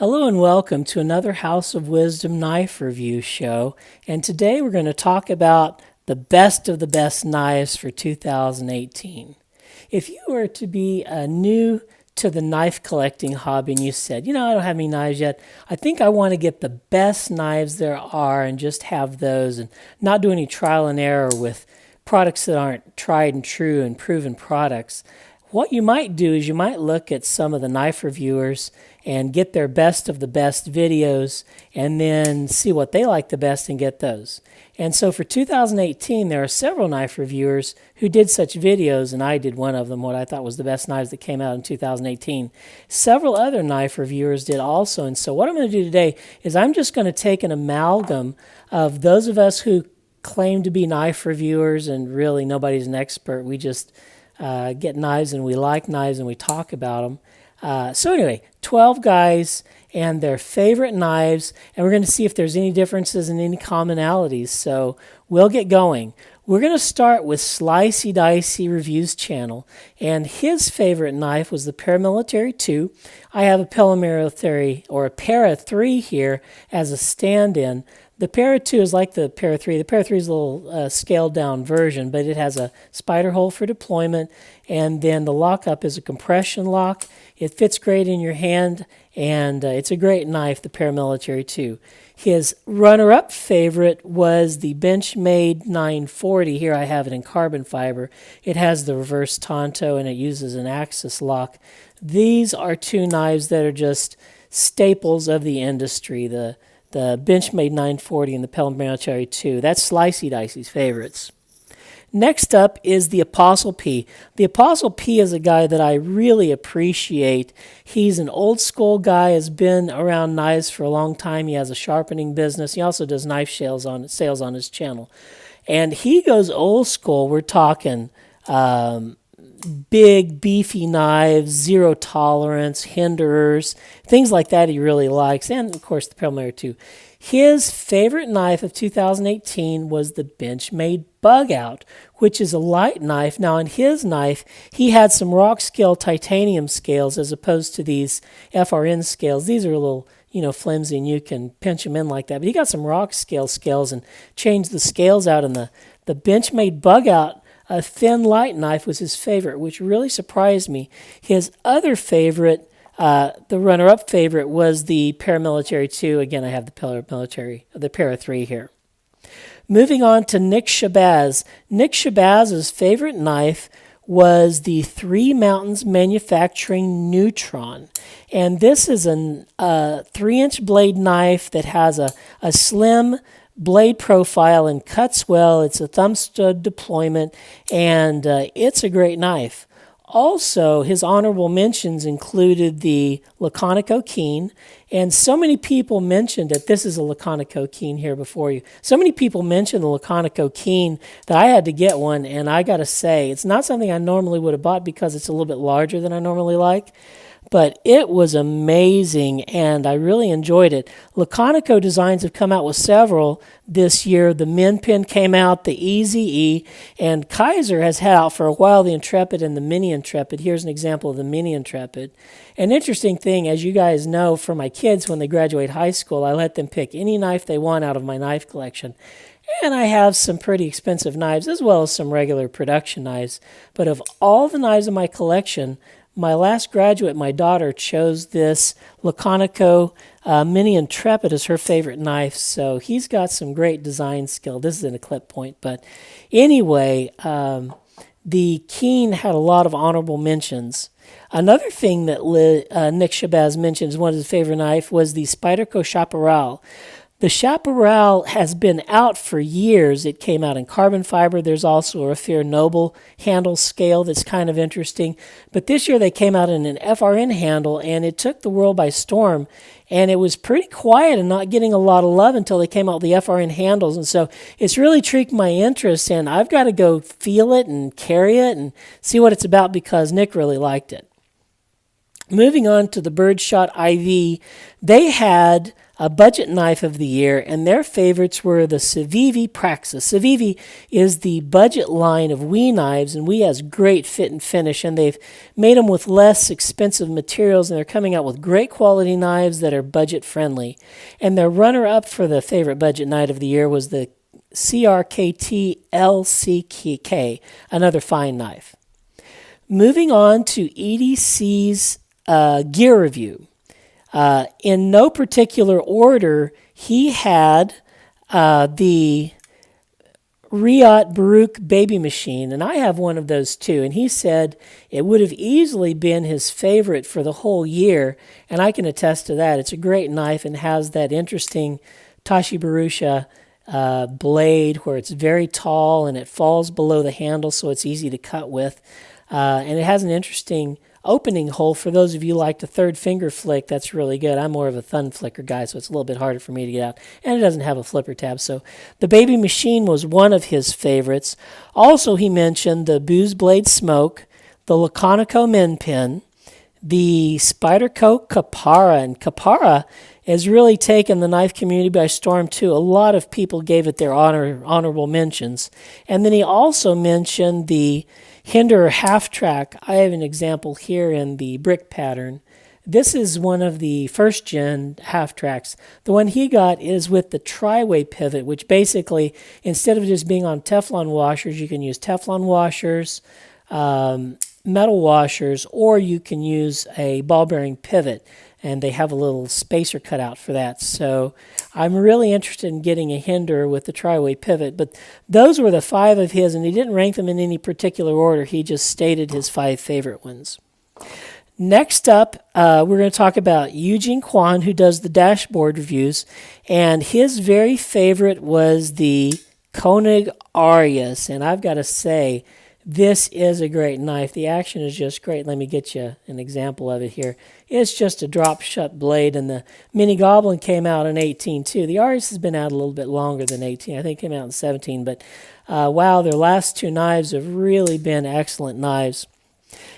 Hello and welcome to another House of Wisdom knife review show. And today we're going to talk about the best of the best knives for 2018. If you were to be new to the knife collecting hobby and you said, I don't have any knives yet, I think I want to get the best knives there are and just have those and not do any trial and error with products that aren't tried and true and proven products. What you might do is you might look at some of the knife reviewers and get their best of the best videos and then see what they like the best and get those. And so for 2018, there are several knife reviewers who did such videos, and I did one of them, what I thought was the best knives that came out in 2018. Several other knife reviewers did also, and so what I'm going to do today is I'm just going to take an amalgam of those of us who claim to be knife reviewers, and really nobody's an expert. We just get knives and we like knives and we talk about them. So anyway, 12 guys and their favorite knives, and we're going to see if there's any differences and any commonalities. So we'll get going. We're going to start with Slicey Dicey Reviews channel, and his favorite knife was the Paramilitary 2. I have a Paramilitary, or a Para 3 here as a stand-in. The Para 2 is like the Para 3. The Para 3 is a little scaled-down version, but it has a spider hole for deployment, and then the lockup is a compression lock. It fits great in your hand, and it's a great knife, the Paramilitary 2. His runner-up favorite was the Benchmade 940. Here I have it in carbon fiber. It has the reverse Tonto, and it uses an axis lock. These are two knives that are just staples of the industry, the Benchmade 940 and the Paramilitary 2. That's Slicey Dicey's favorites. Next up is the Apostle P. The Apostle P is a guy that I really appreciate. He's an old school guy, has been around knives for a long time. He has a sharpening business. He also does knife sales on his channel. And he goes old school. We're talking big, beefy knives, zero tolerance, hinderers, things like that he really likes. And, of course, the Paramilitary 2. His favorite knife of 2018 was the Benchmade Bug Out, which is a light knife. Now, in his knife, he had some rock scale titanium scales as opposed to these FRN scales. These are a little, flimsy, and you can pinch them in like that. But he got some rock scale scales and changed the scales out. And the Benchmade Bug Out, a thin light knife, was his favorite, which really surprised me. His other favorite, the runner-up favorite, was the Paramilitary 2. Again, I have the Para 3 here. Moving on to Nick Shabazz. Nick Shabazz's favorite knife was the Three Mountains Manufacturing Neutron. And this is a 3-inch blade knife that has a slim blade profile and cuts well. It's a thumb stud deployment, and it's a great knife. Also, his honorable mentions included the Laconico Keen, and so many people mentioned that this is a Laconico Keen here before you. So many people mentioned the Laconico Keen that I had to get one, and I got to say, it's not something I normally would have bought because it's a little bit larger than I normally like. But it was amazing, and I really enjoyed it. Laconico designs have come out with several this year. The Min Pin came out, the EZE, and Kaiser has had out for a while the Intrepid and the Mini Intrepid. Here's an example of the Mini Intrepid. An interesting thing, as you guys know, for my kids when they graduate high school, I let them pick any knife they want out of my knife collection. And I have some pretty expensive knives as well as some regular production knives. But of all the knives in my collection, my last graduate, my daughter, chose this Laconico Mini Intrepid as her favorite knife, so he's got some great design skill. This is in a clip point, but anyway, the Keen had a lot of honorable mentions. Another thing that Nick Shabazz mentioned as one of his favorite knife was the Spyderco Chaparral. The Chaparral has been out for years. It came out in carbon fiber. There's also a Raffier Noble handle scale that's kind of interesting. But this year they came out in an FRN handle, and it took the world by storm. And it was pretty quiet and not getting a lot of love until they came out with the FRN handles. And so it's really intrigued my interest, and I've got to go feel it and carry it and see what it's about because Nick really liked it. Moving on to the Birdshot IV, they had a budget knife of the year, and their favorites were the Civivi Praxis. Civivi is the budget line of WE knives, and WE has great fit and finish, and they've made them with less expensive materials, and they're coming out with great quality knives that are budget friendly. And their runner-up for the favorite budget knife of the year was the CRKT LCK, another fine knife. Moving on to EDC's gear review. In no particular order, he had the Riot Baruch baby machine, and I have one of those too. And he said it would have easily been his favorite for the whole year, and I can attest to that. It's a great knife and has that interesting Tashibarusha blade where it's very tall and it falls below the handle, so it's easy to cut with. And it has an interesting opening hole for those of you who like the third finger flick. That's really good. I'm more of a thumb flicker guy, so it's a little bit harder for me to get out. And it doesn't have a flipper tab. So the baby machine was one of his favorites. Also, he mentioned the Booz Blade Smoke, the Laconico Min Pin, the Spyderco Capara. And Capara has really taken the knife community by storm too. A lot of people gave it their honorable mentions. And then he also mentioned the Hinder half track. I have an example here in the brick pattern. This is one of the first gen half tracks. The one he got is with the tri-way pivot, which basically, instead of just being on Teflon washers, you can use Teflon washers, metal washers, or you can use a ball bearing pivot. And they have a little spacer cut out for that. So I'm really interested in getting a Hinder with the tri-way pivot. But those were the 5 of his, and he didn't rank them in any particular order. He just stated his 5 favorite ones. Next up, we're going to talk about Eugene Kwan, who does the dashboard reviews. And his very favorite was the Koenig Arius. And I've got to say, this is a great knife. The action is just great. Let me get you an example of it here. It's just a drop shut blade, and the Mini Goblin came out in 18 too. The Arius has been out a little bit longer than 18. I think it came out in 17, but wow, their last 2 knives have really been excellent knives.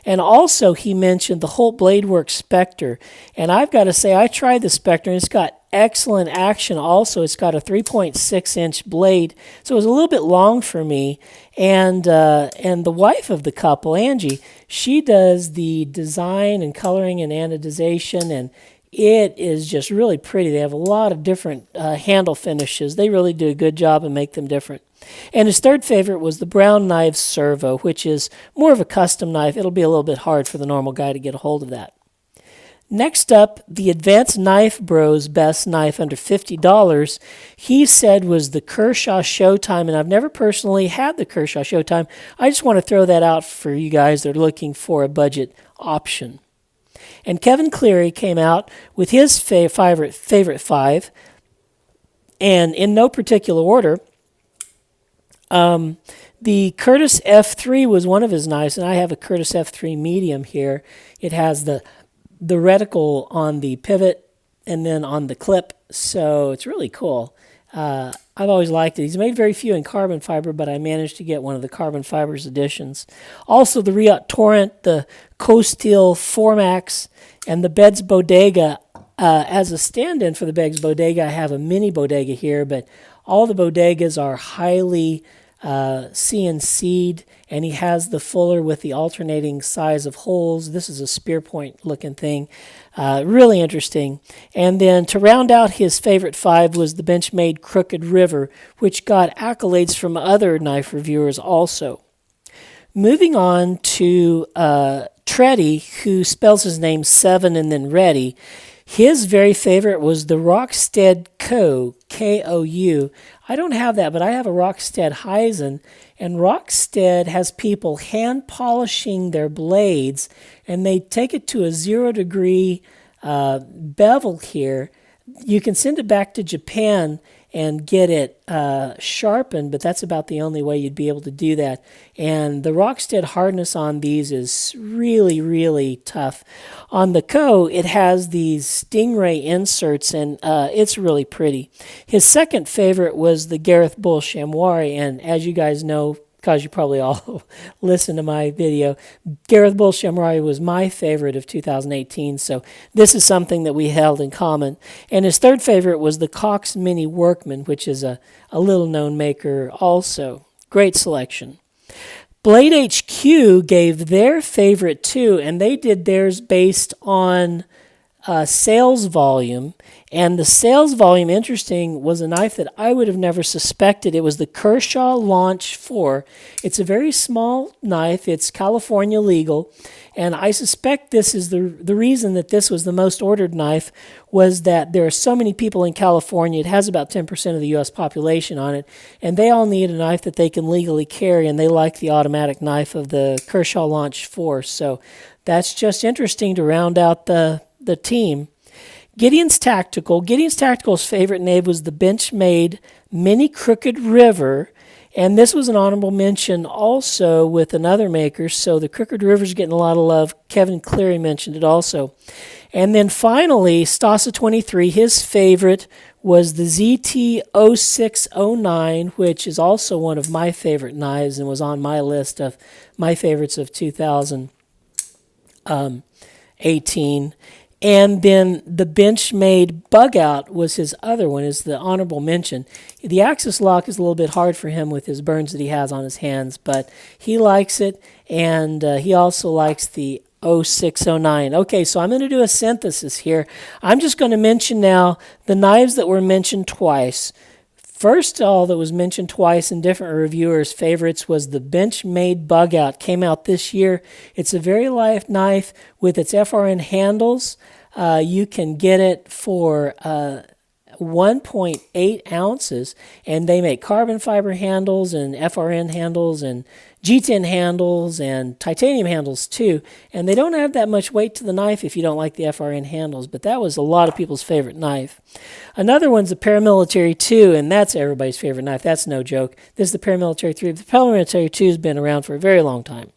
And also he mentioned the Holt Bladeworks Spectre. And I've got to say, I tried the Spectre, and it's got excellent action also. It's got a 3.6-inch blade, so it was a little bit long for me. And the wife of the couple, Angie, she does the design and coloring and anodization, and it is just really pretty. They have a lot of different handle finishes. They really do a good job and make them different. And his third favorite was the Brown Knives Servo, which is more of a custom knife. It'll be a little bit hard for the normal guy to get a hold of that. Next up, the Advanced Knife Bros best knife under $50, he said was the Kershaw Showtime, and I've never personally had the Kershaw Showtime. I just want to throw that out for you guys that are looking for a budget option. And Kevin Cleary came out with his favorite 5, and in no particular order, the Curtis F3 was one of his knives, and I have a Curtis F3 medium here. It has the reticle on the pivot and then on the clip, so it's really cool. I've always liked it. He's made very few in carbon fiber, but I managed to get one of the carbon fibers editions. Also the Riot Torrent, the Co-Steel Formax, and the Beggs Bodega. As a stand-in for the Beggs Bodega, I have a mini bodega here, but all the bodegas are highly CNC'd, and he has the fuller with the alternating size of holes. This is a spear point looking thing. Really interesting. And then to round out his favorite 5 was the Benchmade Crooked River, which got accolades from other knife reviewers also. Moving on to Treddy, who spells his name 7 and then Ready. His very favorite was the Rockstead Co, K-O-U. I don't have that, but I have a Rockstead Heisen, and Rockstead has people hand polishing their blades, and they take it to a 0-degree bevel here. You can send it back to Japan and get it sharpened, but that's about the only way you'd be able to do that. And the Rockstead hardness on these is really, really tough. On the Co, it has these stingray inserts, and it's really pretty. His second favorite was the Gareth Bull Chamois, and as you guys know, because you probably all listen to my video. Gareth Bull Shamroy was my favorite of 2018, so this is something that we held in common. And his third favorite was the Cox Mini Workman, which is a little-known maker also. Great selection. Blade HQ gave their favorite too, and they did theirs based on sales volume. And the sales volume, interesting, was a knife that I would have never suspected. It was the Kershaw Launch 4. It's a very small knife. It's California legal. And I suspect this is the reason that this was the most ordered knife was that there are so many people in California. It has about 10% of the U.S. population on it. And they all need a knife that they can legally carry. And they like the automatic knife of the Kershaw Launch 4. So that's just interesting to round out the team. Gideon's Tactical's favorite knife was the Benchmade Mini Crooked River, and this was an honorable mention also with another maker, so the Crooked River's getting a lot of love. Kevin Cleary mentioned it also. And then finally, Stasa23, his favorite was the ZT0609, which is also one of my favorite knives and was on my list of my favorites of 2018. And then the Benchmade Bug Out was his other one, is the honorable mention. The axis lock is a little bit hard for him with his burns that he has on his hands, but he likes it, and he also likes the 0609. Okay, so I'm going to do a synthesis here. I'm just going to mention now the knives that were mentioned twice. First of all, that was mentioned twice in different reviewers' favorites was the Benchmade Bug Out. Came out this year. It's a very light knife with its FRN handles. You can get it for 1.8 ounces, and they make carbon fiber handles and FRN handles and G10 handles and titanium handles too. And they don't have that much weight to the knife if you don't like the FRN handles, but that was a lot of people's favorite knife. Another one's the Paramilitary 2, and that's everybody's favorite knife. That's no joke. This is the Paramilitary 3. The Paramilitary 2 has been around for a very long time.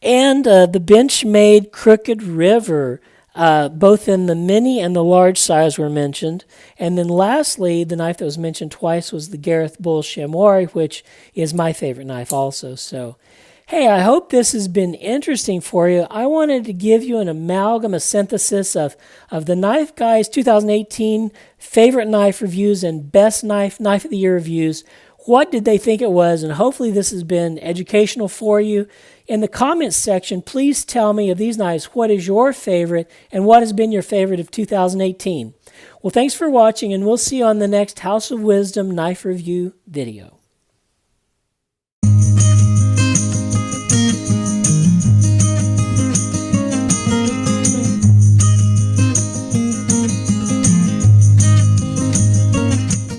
And the Benchmade Crooked River, both in the mini and the large size were mentioned. And then lastly, the knife that was mentioned twice was the Gareth Bull Chamois, which is my favorite knife also. So, hey, I hope this has been interesting for you. I wanted to give you an amalgam, a synthesis of the Knife Guys 2018 favorite knife reviews and best knife of the year reviews. What did they think it was? And hopefully this has been educational for you. In the comments section, please tell me of these knives, what is your favorite and what has been your favorite of 2018. Well, thanks for watching, and we'll see you on the next House of Wisdom knife review video.